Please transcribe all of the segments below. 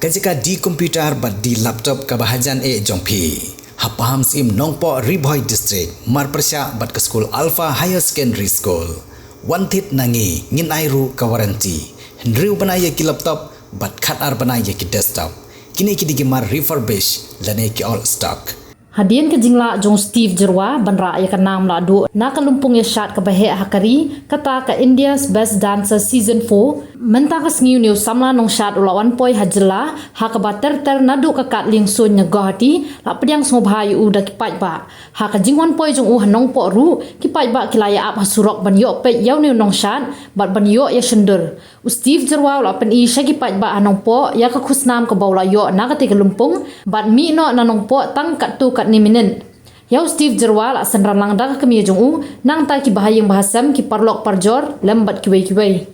kajika di komputer bat di laptop kabahajan jongpi. Hapaham sim nongpo Riboy District marpersya bat ke school Alpha Higher Secondary School. Wantit nangi ngin airu ka warranty. Hendriu banaya ki laptop bat khatar banaya ki desktop. Kini ki digimar refurbish lane ki all stock. Hadian ke jingla jong Steve Jerwa banra ya kanam la do na kalumpung ya shat ka bahe hakari kata ka India's Best Dancer Season 4 menta ka sngiu new samla nong shat ulawan poi hajla ha ka bater ter nadu ka kat ling sun nya gahati la pediang sobhai u da ki pai ba ha ka jingwan poi jong u hanong po ru ki pai ba kilaya ap hasurok ban yo pe yaw new nong shat bat ban yo ya shendur u Steve Jerwa la pen i shagi pai ba anong po ya ka khusnam ka bawla yo na ka te kalumpung bat mi no nanong po tang kat tu ni minen yau Steve Jerwa la senran lang dak kami jong u nang ta ki bahayang bahasam ki parlok parjor lembat kiwei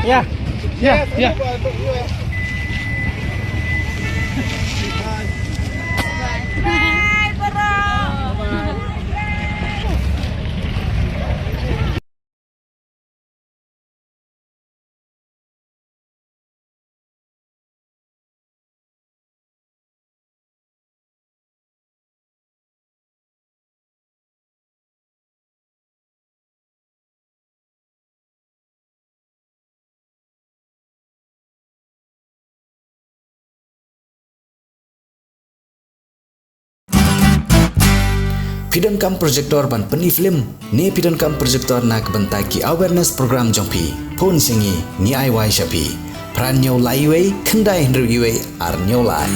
Ya. Ya. Pidon kam projector ban peni film ne pidon kam projector nak bentaki awareness program jongpi phone singi ni ai wai shapi pran nyau lai wei khandai hendru yue ar nyau lai